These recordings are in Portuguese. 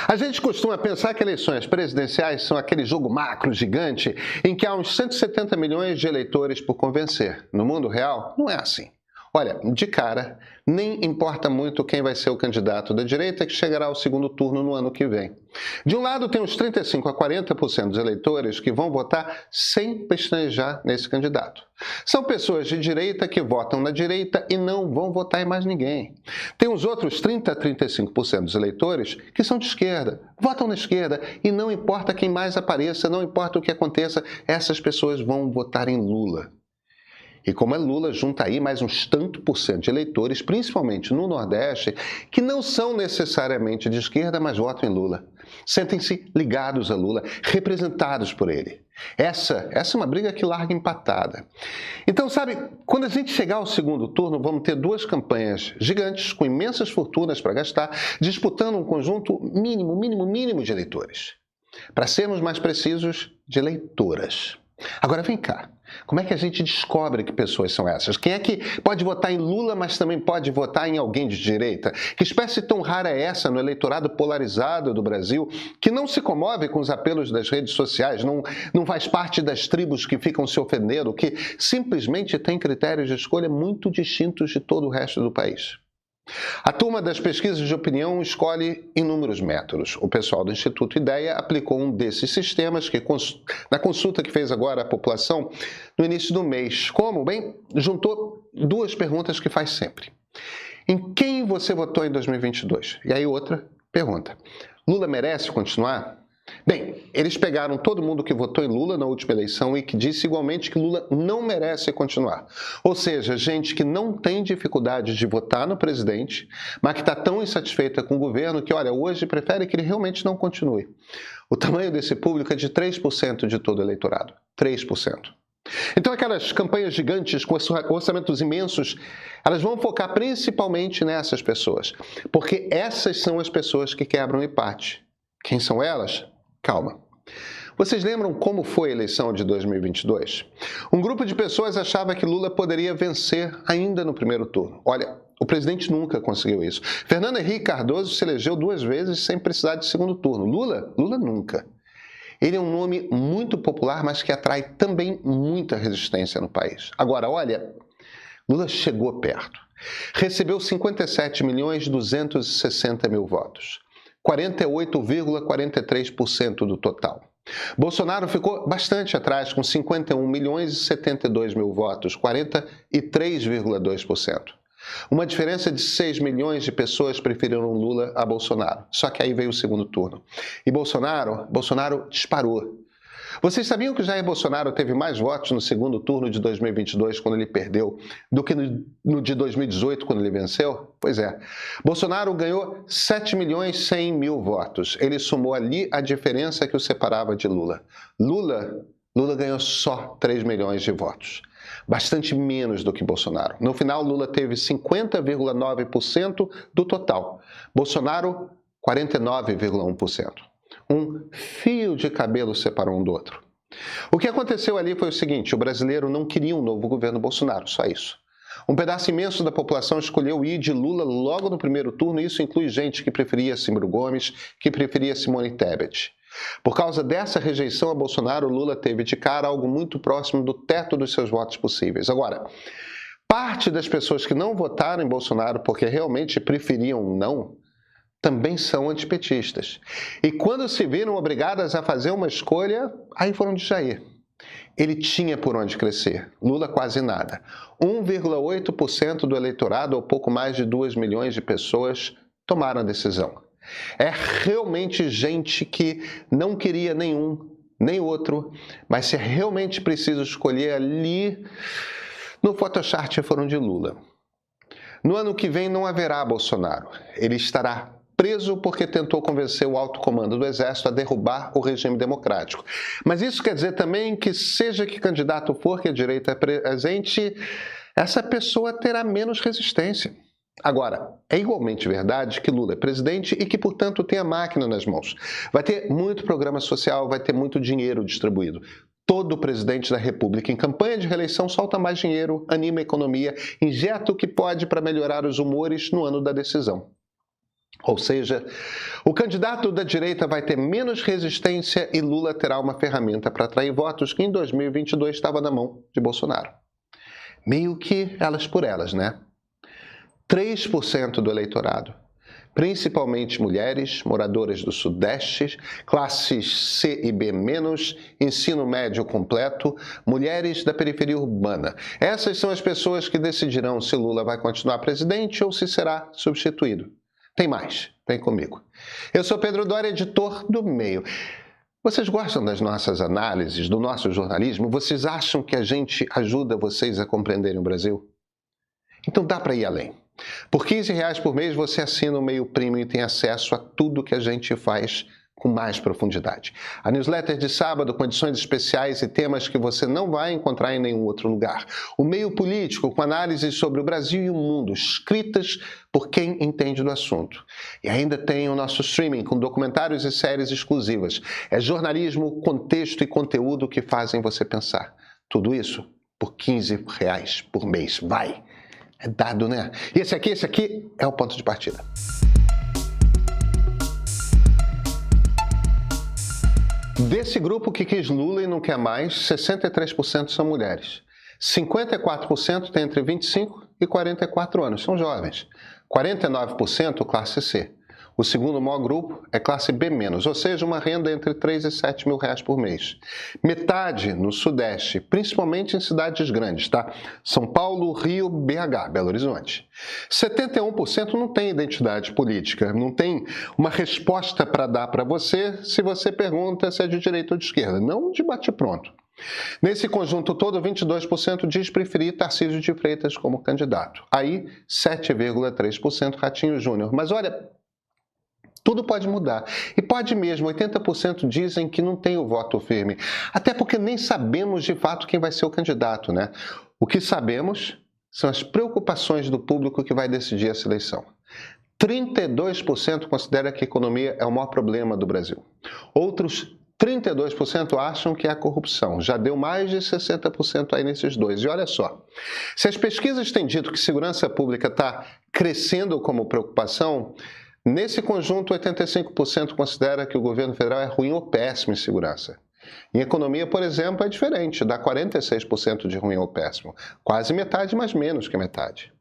A gente costuma pensar que eleições presidenciais são aquele jogo macro gigante em que há uns 170 milhões de eleitores por convencer. No mundo real, não é assim. Olha, de cara, nem importa muito quem vai ser o candidato da direita que chegará ao segundo turno no ano que vem. De um lado, tem uns 35 a 40% dos eleitores que vão votar sem pestanejar nesse candidato. São pessoas de direita que votam na direita e não vão votar em mais ninguém. Tem os outros 30 a 35% dos eleitores que são de esquerda, votam na esquerda e não importa quem mais apareça, não importa o que aconteça, essas pessoas vão votar em Lula. E como é Lula, junta aí mais uns tanto por cento de eleitores, principalmente no Nordeste, que não são necessariamente de esquerda, mas votam em Lula. Sentem-se ligados a Lula, representados por ele. Essa é uma briga que larga empatada. Então, sabe, quando a gente chegar ao segundo turno, vamos ter duas campanhas gigantes, com imensas fortunas para gastar, disputando um conjunto mínimo de eleitores. Para sermos mais precisos, de eleitoras. Agora vem cá, como é que a gente descobre que pessoas são essas? Quem é que pode votar em Lula, mas também pode votar em alguém de direita? Que espécie tão rara é essa no eleitorado polarizado do Brasil, que não se comove com os apelos das redes sociais, não faz parte das tribos que ficam se ofendendo, que simplesmente tem critérios de escolha muito distintos de todo o resto do país? A turma das pesquisas de opinião escolhe inúmeros métodos. O pessoal do Instituto Ideia aplicou um desses sistemas que, na consulta que fez agora a população no início do mês. Como? Bem, juntou duas perguntas que faz sempre. Em quem você votou em 2022? E aí outra pergunta. Lula merece continuar? Bem, eles pegaram todo mundo que votou em Lula na última eleição e que disse igualmente que Lula não merece continuar. Ou seja, gente que não tem dificuldade de votar no presidente, mas que está tão insatisfeita com o governo que, olha, hoje prefere que ele realmente não continue. O tamanho desse público é de 3% de todo o eleitorado. 3%. Então aquelas campanhas gigantes com orçamentos imensos, elas vão focar principalmente nessas pessoas, porque essas são as pessoas que quebram o empate. Quem são elas? Calma. Vocês lembram como foi a eleição de 2022? Um grupo de pessoas achava que Lula poderia vencer ainda no primeiro turno. Olha, o presidente nunca conseguiu isso. Fernando Henrique Cardoso se elegeu 2 vezes sem precisar de segundo turno. Lula nunca. Ele é um nome muito popular, mas que atrai também muita resistência no país. Agora, olha, Lula chegou perto. Recebeu 57.260.000 votos. 48,43% do total. Bolsonaro ficou bastante atrás, com 51.072.000 votos, 43,2%. Uma diferença de 6 milhões de pessoas preferiram Lula a Bolsonaro. Só que aí veio o segundo turno. E Bolsonaro disparou. Vocês sabiam que Jair Bolsonaro teve mais votos no segundo turno de 2022, quando ele perdeu, do que no de 2018, quando ele venceu? Pois é. Bolsonaro ganhou 7.100.000 votos. Ele somou ali a diferença que o separava de Lula. Lula ganhou só 3 milhões de votos. Bastante menos do que Bolsonaro. No final, Lula teve 50,9% do total. Bolsonaro, 49,1%. Um fio de cabelo separou um do outro. O que aconteceu ali foi o seguinte: o brasileiro não queria um novo governo Bolsonaro, só isso. Um pedaço imenso da população escolheu ir de Lula logo no primeiro turno, e isso inclui gente que preferia Ciro Gomes, que preferia Simone Tebet. Por causa dessa rejeição a Bolsonaro, Lula teve de cara algo muito próximo do teto dos seus votos possíveis. Agora, parte das pessoas que não votaram em Bolsonaro porque realmente preferiam não, também são antipetistas. E quando se viram obrigadas a fazer uma escolha, aí foram de Jair. Ele tinha por onde crescer, Lula quase nada. 1,8% do eleitorado, ou pouco mais de 2 milhões de pessoas, tomaram a decisão. É realmente gente que não queria nenhum, nem outro, mas se é realmente preciso escolher ali, no Photoshop foram de Lula. No ano que vem não haverá Bolsonaro. Ele estará preso porque tentou convencer o alto comando do Exército a derrubar o regime democrático. Mas isso quer dizer também que, seja que candidato for que a direita apresente, essa pessoa terá menos resistência. Agora, é igualmente verdade que Lula é presidente e que, portanto, tem a máquina nas mãos. Vai ter muito programa social, vai ter muito dinheiro distribuído. Todo presidente da República em campanha de reeleição solta mais dinheiro, anima a economia, injeta o que pode para melhorar os humores no ano da decisão. Ou seja, o candidato da direita vai ter menos resistência e Lula terá uma ferramenta para atrair votos que em 2022 estava na mão de Bolsonaro. Meio que elas por elas, né? 3% do eleitorado, principalmente mulheres, moradoras do Sudeste, classes C e B-, ensino médio completo, mulheres da periferia urbana. Essas são as pessoas que decidirão se Lula vai continuar presidente ou se será substituído. Tem mais, vem comigo. Eu sou Pedro Doria, editor do Meio. Vocês gostam das nossas análises, do nosso jornalismo? Vocês acham que a gente ajuda vocês a compreenderem o Brasil? Então dá para ir além. Por R$15 por mês você assina o Meio Premium e tem acesso a tudo que a gente faz com mais profundidade. A newsletter de sábado com edições especiais e temas que você não vai encontrar em nenhum outro lugar. O Meio Político com análises sobre o Brasil e o mundo, escritas por quem entende do assunto. E ainda tem o nosso streaming com documentários e séries exclusivas. É jornalismo, contexto e conteúdo que fazem você pensar. Tudo isso por R$15 por mês. Vai! É dado, né? E esse aqui é o ponto de partida. Desse grupo que quis Lula e não quer mais, 63% são mulheres. 54% têm entre 25 e 44 anos, são jovens. 49% classe C. O segundo maior grupo é classe B-, ou seja, uma renda entre 3 e 7 mil reais por mês. Metade no Sudeste, principalmente em cidades grandes, tá? São Paulo, Rio, BH, Belo Horizonte. 71% não tem identidade política, não tem uma resposta para dar para você se você pergunta se é de direita ou de esquerda, não de bate-pronto. Nesse conjunto todo, 22% diz preferir Tarcísio de Freitas como candidato. Aí, 7,3% Ratinho Júnior. Mas olha, tudo pode mudar. E pode mesmo, 80% dizem que não tem o voto firme. Até porque nem sabemos de fato quem vai ser o candidato, né? O que sabemos são as preocupações do público que vai decidir essa eleição. 32% considera que a economia é o maior problema do Brasil. Outros 32% acham que é a corrupção. Já deu mais de 60% aí nesses dois. E olha só, se as pesquisas têm dito que segurança pública está crescendo como preocupação, nesse conjunto, 85% considera que o governo federal é ruim ou péssimo em segurança. Em economia, por exemplo, é diferente, dá 46% de ruim ou péssimo. Quase metade, mas menos que metade.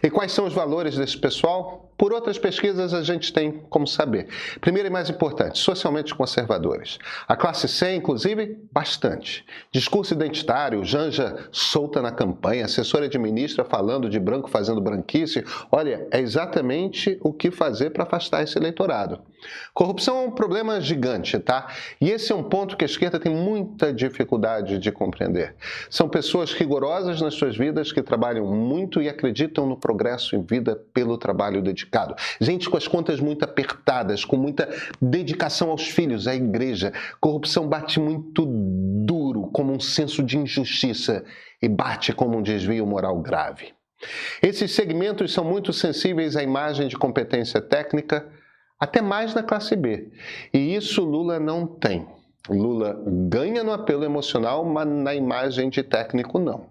E quais são os valores desse pessoal? Por outras pesquisas, a gente tem como saber. Primeiro e mais importante, socialmente conservadores. A classe C, inclusive, bastante. Discurso identitário, Janja solta na campanha, assessora de ministra falando de branco fazendo branquice. Olha, é exatamente o que fazer para afastar esse eleitorado. Corrupção é um problema gigante, tá? E esse é um ponto que a esquerda tem muita dificuldade de compreender. São pessoas rigorosas nas suas vidas que trabalham muito e acreditam no progresso em vida pelo trabalho dedicado. Gente com as contas muito apertadas, com muita dedicação aos filhos, à igreja. Corrupção bate muito duro, como um senso de injustiça, e bate como um desvio moral grave. Esses segmentos são muito sensíveis à imagem de competência técnica, até mais na classe B. E isso Lula não tem. Lula ganha no apelo emocional, mas na imagem de técnico não.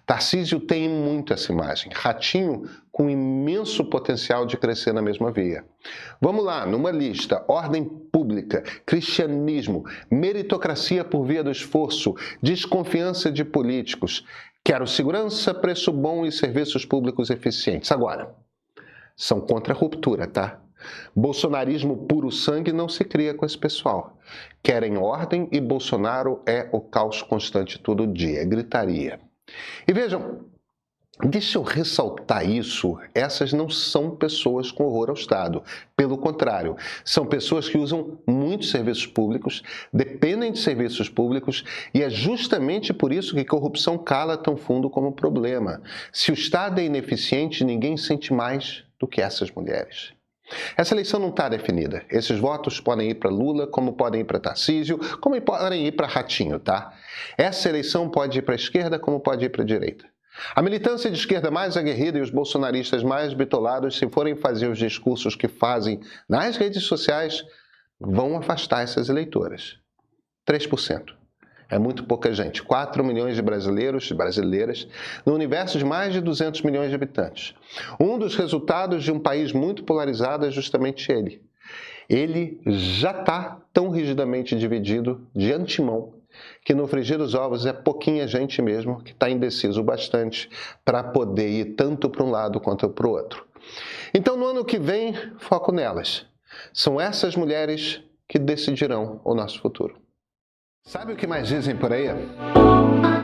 Tarcísio tem muito essa imagem. Ratinho com imenso potencial de crescer na mesma via. Vamos lá, numa lista: ordem pública, cristianismo, meritocracia por via do esforço, desconfiança de políticos. Quero segurança, preço bom e serviços públicos eficientes. Agora, são contra a ruptura, tá? Bolsonarismo puro sangue não se cria com esse pessoal. Querem ordem e Bolsonaro é o caos constante todo dia, gritaria. E vejam, deixa eu ressaltar isso, essas não são pessoas com horror ao Estado. Pelo contrário, são pessoas que usam muitos serviços públicos, dependem de serviços públicos, e é justamente por isso que corrupção cala tão fundo como problema. Se o Estado é ineficiente, ninguém sente mais do que essas mulheres. Essa eleição não está definida. Esses votos podem ir para Lula, como podem ir para Tarcísio, como podem ir para Ratinho, tá? Essa eleição pode ir para a esquerda, como pode ir para a direita. A militância de esquerda mais aguerrida e os bolsonaristas mais bitolados, se forem fazer os discursos que fazem nas redes sociais, vão afastar essas eleitoras. 3%. É muito pouca gente. 4 milhões de brasileiros e brasileiras no universo de mais de 200 milhões de habitantes. Um dos resultados de um país muito polarizado é justamente ele. Ele já está tão rigidamente dividido de antemão que no frigir dos ovos é pouquinha gente mesmo que está indeciso bastante para poder ir tanto para um lado quanto para o outro. Então, no ano que vem, foco nelas. São essas mulheres que decidirão o nosso futuro. Sabe o que mais dizem por aí?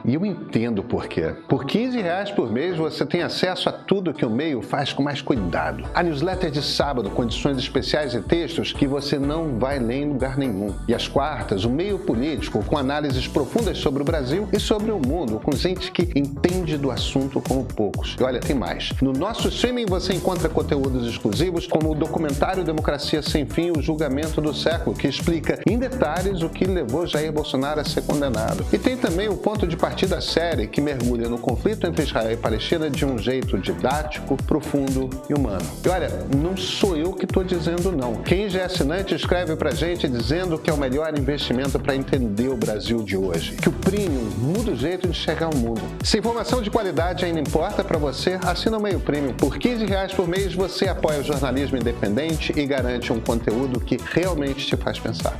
E eu entendo por quê. Por R$15 por mês você tem acesso a tudo que o Meio faz com mais cuidado. A newsletter de sábado com edições especiais e textos que você não vai ler em lugar nenhum. E às quartas, o Meio Político com análises profundas sobre o Brasil e sobre o mundo, com gente que entende do assunto como poucos. E olha, tem mais. No nosso streaming você encontra conteúdos exclusivos como o documentário Democracia Sem Fim, o julgamento do século, que explica em detalhes o que levou Jair Bolsonaro a ser condenado. E tem também o ponto de partida da série que mergulha no conflito entre Israel e Palestina de um jeito didático, profundo e humano. E olha, não sou eu que estou dizendo não. Quem já é assinante escreve pra gente dizendo que é o melhor investimento para entender o Brasil de hoje. Que o Premium muda o jeito de enxergar o mundo. Se informação de qualidade ainda importa para você, assina o Meio Premium. Por R$15 por mês você apoia o jornalismo independente e garante um conteúdo que realmente te faz pensar.